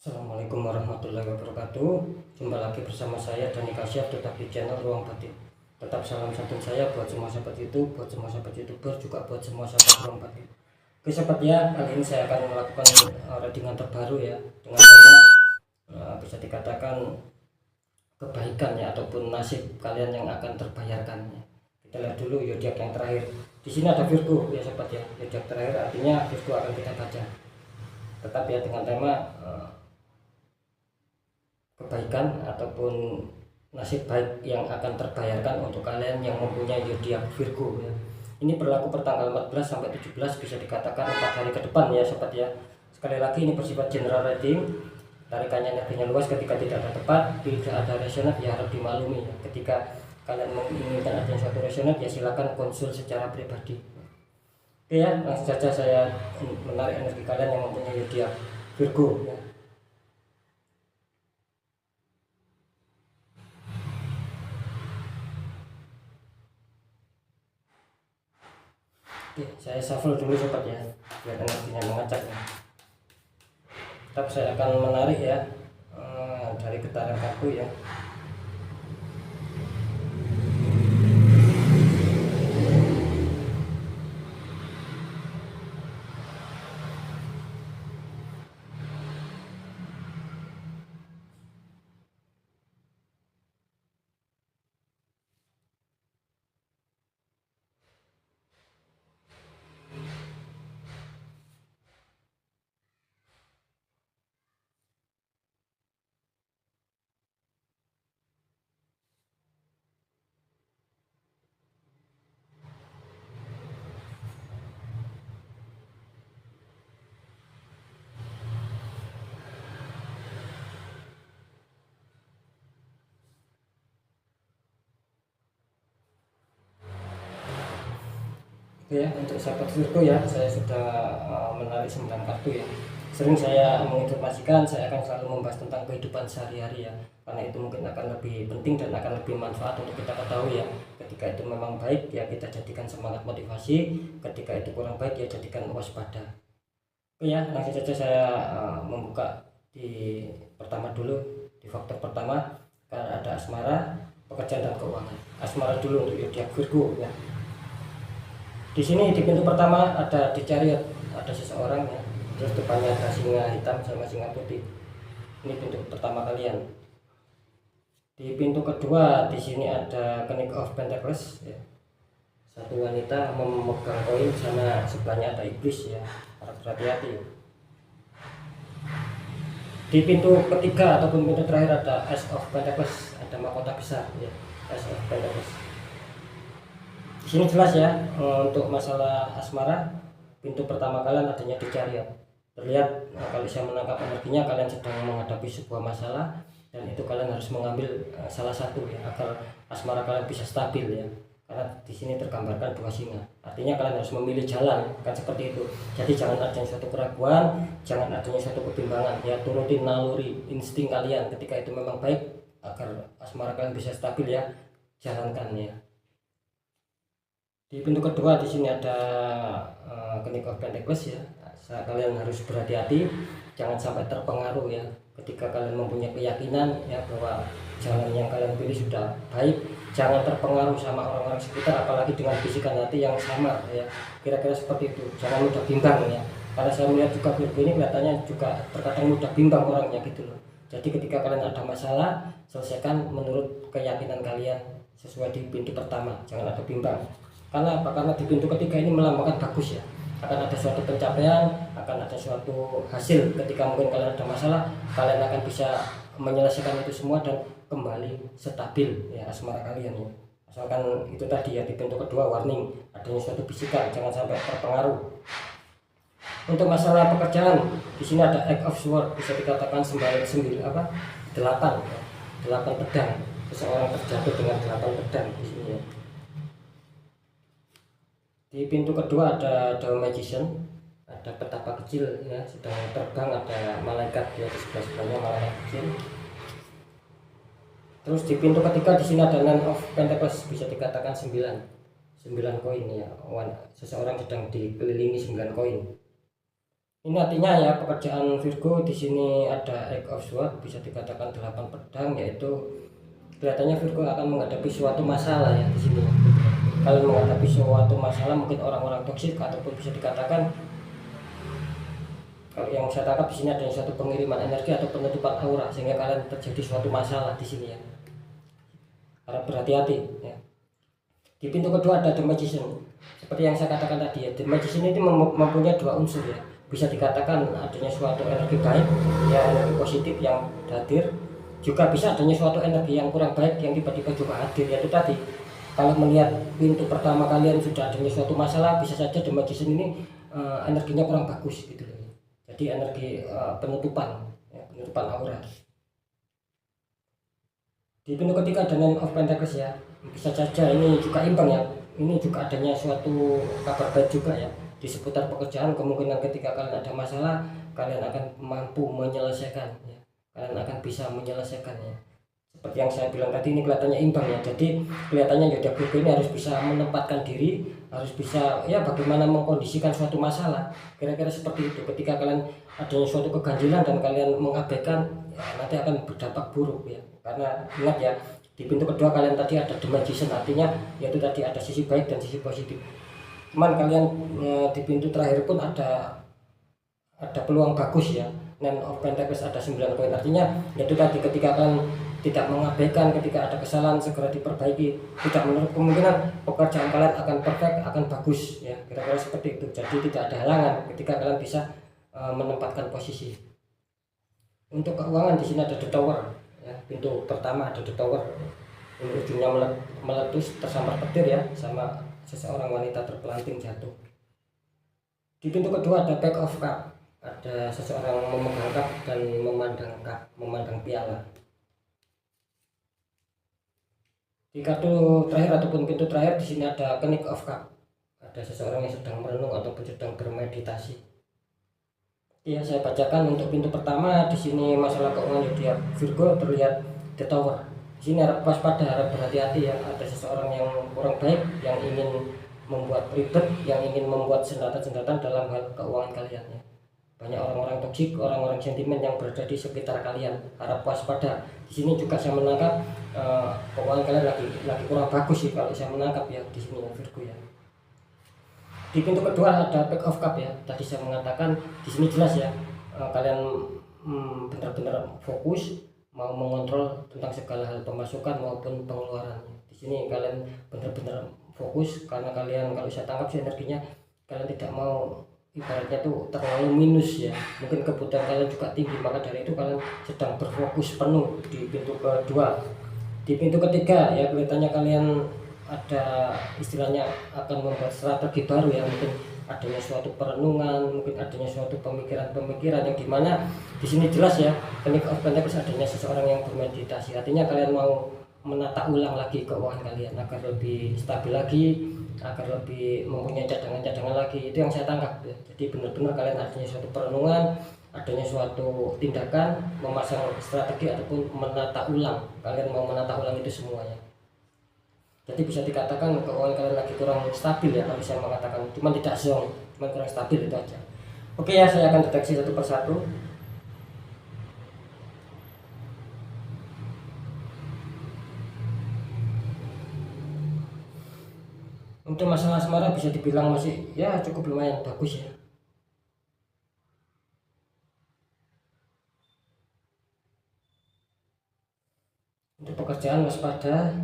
Assalamualaikum warahmatullahi wabarakatuh. Jumpa lagi bersama saya Dani Kasyaf, tetap di channel Ruang Batin. Tetap salam santun saya buat semua sahabat YouTube, buat semua sahabat YouTuber, juga buat semua sahabat Ruang Batin. Oke sahabat ya, kali ini saya akan melakukan readingan terbaru ya, dengan tema bisa dikatakan kebaikan ya, ataupun nasib kalian yang akan terbayarkan ya. Kita lihat dulu zodiak yang terakhir. Di sini ada Virgo ya sahabat ya, zodiak terakhir artinya Virgo akan kita baca. Tetap ya dengan tema kebaikan ataupun nasib baik yang akan terbayarkan untuk kalian yang mempunyai zodiak Virgo ya. Ini berlaku pertanggal 14 sampai 17, bisa dikatakan 4 hari ke depan ya sobat ya. Sekali lagi ini bersifat general reading, tarikannya energinya luas. Ketika tidak ada tepat, tidak ada resonat ya harap dimaklumi ya. Ketika kalian menginginkan adanya suatu resonat ya silakan konsul secara pribadi. Oke ya, langsung saja saya menarik energi kalian yang mempunyai zodiak Virgo ya. Oke, saya shuffle dulu sobat ya, biar energinya mengacak ya. Tetap saya akan menarik ya dari getaran kartu ya. Ya, untuk sahabat Virgo ya, saya sudah menarik 9 kartu ya. Sering saya menginformasikan, saya akan selalu membahas tentang kehidupan sehari-hari ya, karena itu mungkin akan lebih penting dan akan lebih manfaat untuk kita ketahui ya. Ketika itu memang baik ya kita jadikan semangat motivasi, ketika itu kurang baik ya jadikan waspada. Oke ya, langsung saja saya membuka di pertama dulu, di faktor pertama karena ada asmara, pekerjaan dan keuangan. Asmara dulu untuk zodiak Virgo ya. Di sini di pintu pertama ada di chariot, ada seseorang ya. Terus depannya ada singa hitam sama singa putih. Ini pintu pertama kalian. Di pintu kedua di sini ada Knight of Pentacles ya. Satu wanita memegang koin, sana sebelahnya ada iblis ya. Harap hati-hati. Di pintu ketiga ataupun pintu terakhir ada Ace of Pentacles, ada mahkota besar ya. Ace of Pentacles. Di sini jelas ya untuk masalah asmara, pintu pertama kalian adanya di chariot. Terlihat kalau saya menangkap energinya kalian sedang menghadapi sebuah masalah dan itu kalian harus mengambil salah satu ya agar asmara kalian bisa stabil ya. Karena di sini tergambarkan dua singa. Artinya kalian harus memilih jalan kan seperti itu. Jadi jangan adanya suatu keraguan, jangan adanya suatu kebimbangan ya, turutin naluri insting kalian ketika itu memang baik agar asmara kalian bisa stabil ya. Jalankan ya. Di pintu kedua di sini ada Knight of Pentacles ya. Kalian harus berhati-hati, jangan sampai terpengaruh ya. Ketika kalian mempunyai keyakinan ya bahwa jalan yang kalian pilih sudah baik, jangan terpengaruh sama orang-orang sekitar, apalagi dengan bisikan hati yang sama ya. Kira-kira seperti itu. Jangan mudah bimbang ya. Karena saya melihat juga Virgo ini kelihatannya juga terkadang mudah bimbang orangnya gitu loh. Jadi ketika kalian ada masalah, selesaikan menurut keyakinan kalian sesuai di pintu pertama, jangan ada bimbang. Karena apa? Karena di pintu ketiga ini melambangkan bagus ya, akan ada suatu pencapaian, akan ada suatu hasil. Ketika mungkin kalian ada masalah, kalian akan bisa menyelesaikan itu semua dan kembali stabil ya asmara kalian ya. Asalkan itu tadi ya, di pintu kedua warning, adanya suatu bisikan, jangan sampai terpengaruh. Untuk masalah pekerjaan, di sini ada Eight of Swords, bisa dikatakan 8 pedang. Seseorang terjatuh dengan 8 pedang di sini ya. Di pintu kedua ada The Magician, ada petapa kecil ya sedang terbang, ada malaikat ya di sebelah-sebelahnya, malaikat kecil. Terus di pintu ketiga di sini ada Nine of Pentacles, bisa dikatakan 9 koin ya. Seseorang sedang dikelilingi 9 koin. Ini artinya ya pekerjaan Virgo di sini ada Eight of Swords, bisa dikatakan 8 pedang, yaitu kelihatannya Virgo akan menghadapi suatu masalah ya di sini. Kalian menghadapi suatu masalah, mungkin orang-orang toksik, ataupun bisa dikatakan kalau yang saya tangkap di sini ada suatu pengiriman energi atau penutupan aura, sehingga kalian terjadi suatu masalah di sini ya. Harap berhati-hati ya. Di pintu kedua ada The Magician. Seperti yang saya katakan tadi ya, The Magician ini mempunyai dua unsur ya. Bisa dikatakan adanya suatu energi baik ya, energi positif yang hadir, juga bisa adanya suatu energi yang kurang baik yang tiba-tiba juga hadir, yaitu tadi kalau melihat pintu pertama kalian sudah adanya suatu masalah, bisa saja The Magician ini energinya kurang bagus gitu loh. Jadi energi penutupan ya, penutupan aura. Di pintu ketiga ada Nine of Pentacles ya, bisa saja ini juga imbang ya, ini juga adanya suatu kabar baik juga ya di seputar pekerjaan. Kemungkinan ketika kalian ada masalah, kalian akan mampu menyelesaikan ya, kalian akan bisa menyelesaikan ya. Seperti yang saya bilang tadi, ini kelihatannya imbang ya, jadi kelihatannya Yodha Virgo ini harus bisa menempatkan diri, harus bisa ya bagaimana mengkondisikan suatu masalah, kira-kira seperti itu. Ketika kalian adanya suatu keganjilan dan kalian mengabaikan ya, nanti akan berdampak buruk ya. Karena ingat ya, di pintu kedua kalian tadi ada The Magician, artinya yaitu tadi ada sisi baik dan sisi positif. Cuman kalian di pintu terakhir pun ada peluang bagus ya, Nine of Pentacles ada 9 koin, artinya yaitu tadi ketika kalian tidak mengabaikan, ketika ada kesalahan segera diperbaiki, tidak menutup kemungkinan pekerjaan kalian akan perfect, akan bagus ya, kira-kira seperti itu. Jadi tidak ada halangan ketika kalian bisa menempatkan posisi. Untuk keuangan di sini ada The Tower ya, pintu pertama ada The Tower, ini ujungnya meletus tersambar petir ya, sama seseorang wanita terpelanting jatuh. Di pintu kedua ada Pack of Cup, ada seseorang memegang cup dan memandang piala. Di kartu terakhir ataupun pintu terakhir di sini ada King of Cup, ada seseorang yang sedang merenung ataupun sedang bermeditasi. Ya, saya bacakan untuk pintu pertama. Di sini masalah keuangan Yodha Virgo terlihat The Tower. Di sini harap waspada, harap berhati-hati ya. Ada seseorang yang kurang baik yang ingin membuat ribet, yang ingin membuat sengketa-sengketa dalam hal keuangan kalian ya. Banyak orang-orang toksik, orang-orang sentimen yang berada di sekitar kalian. Harap waspada. Di sini juga saya menangkap keuangan kalian lagi kurang bagus sih kalau saya menangkap ya di sini ya Virgo ya. Di pintu kedua ada Pack of Cup ya. Tadi saya mengatakan di sini jelas ya, kalian benar-benar fokus mau mengontrol tentang segala hal pemasukan maupun pengeluaran. Di sini kalian benar-benar fokus karena kalian, kalau saya tangkap sih energinya kalian tidak mau ibaratnya tuh terlalu minus ya. Mungkin kebutuhan kalian juga tinggi, maka dari itu kalian sedang berfokus penuh di pintu kedua. Di pintu ketiga ya kelihatannya kalian ada istilahnya akan membuat strategi baru ya, mungkin adanya suatu perenungan, mungkin adanya suatu pemikiran-pemikiran yang dimana di sini jelas ya, King of Pentacles adanya seseorang yang bermeditasi, artinya kalian mau menata ulang lagi keuangan kalian agar lebih stabil lagi, agar lebih mempunyai cadangan-cadangan lagi. Itu yang saya tangkap ya. Jadi benar-benar kalian adanya suatu perenungan, adanya suatu tindakan, memasang strategi ataupun menata ulang. Kalian mau menata ulang itu semuanya. Jadi bisa dikatakan keuangan kalian lagi kurang stabil ya, kalau saya mengatakan, cuma tidak zonk, cuma kurang stabil itu aja. Oke ya, saya akan deteksi satu persatu. Untuk masalah asmara bisa dibilang masih ya cukup lumayan bagus ya. Untuk pekerjaan waspada.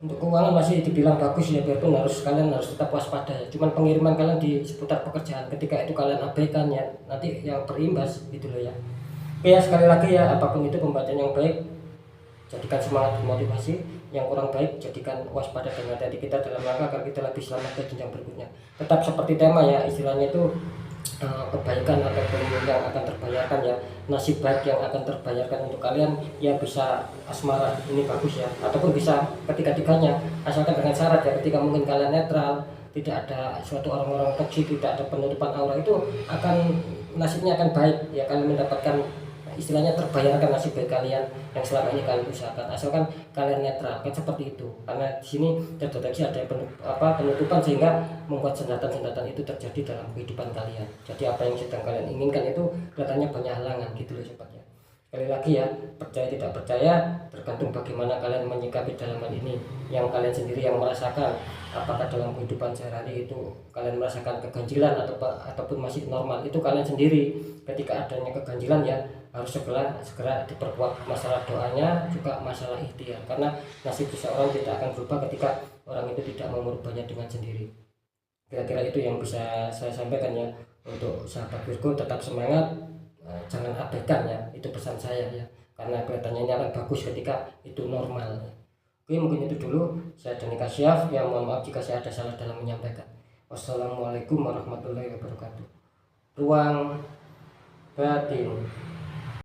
Untuk keuangan masih dibilang bagus ya, biarpun kalian harus tetap waspada ya. Cuman pengiriman kalian di seputar pekerjaan, ketika itu kalian abaikan ya, nanti yang berimbas gitu loh ya. Oke ya, sekali lagi ya, apapun itu pembacaan yang baik jadikan semangat dan motivasi, yang kurang baik jadikan waspada dan hati-hati kita dalam rangka agar kita lebih selamat ke jenjang berikutnya. Tetap seperti tema ya, istilahnya itu kebaikan ataupun yang akan terbayarkan ya, nasib baik yang akan terbayarkan untuk kalian ya. Bisa asmara ini bagus ya, ataupun bisa ketiga-tiganya, asalkan dengan syarat ya, ketika mungkin kalian netral, tidak ada suatu orang-orang toksik, tidak ada penutupan aura, itu akan nasibnya akan baik ya, kalian mendapatkan istilahnya terbayarkan nasib baik kalian yang selama ini kalian usahakan, asalkan kalian netral kan seperti itu. Karena di sini terdeteksi ada penutupan sehingga membuat jembatan-jembatan itu terjadi dalam kehidupan kalian. Jadi apa yang sedang kalian inginkan itu kelihatannya banyak halangan gitu loh sobat ya. Sekali lagi ya, percaya tidak percaya tergantung bagaimana kalian menyikapi dalam hal ini, yang kalian sendiri yang merasakan. Apakah dalam kehidupan sehari-hari itu kalian merasakan keganjilan ataupun masih normal, itu kalian sendiri. Ketika adanya keganjilan ya harus segera diperkuat masalah doanya, juga masalah ikhtiar, karena nasib seseorang tidak akan berubah ketika orang itu tidak mau merubahnya dengan sendiri. Kira-kira itu yang bisa saya sampaikan ya. Untuk sahabat Virgo, tetap semangat, jangan abaikan ya, itu pesan saya ya, karena kelihatannya ini akan bagus ketika itu normal. Oke, mungkin itu dulu. Saya Dani Kasyaf, yang mohon maaf jika saya ada salah dalam menyampaikan. Wassalamualaikum warahmatullahi wabarakatuh. Ruang batin.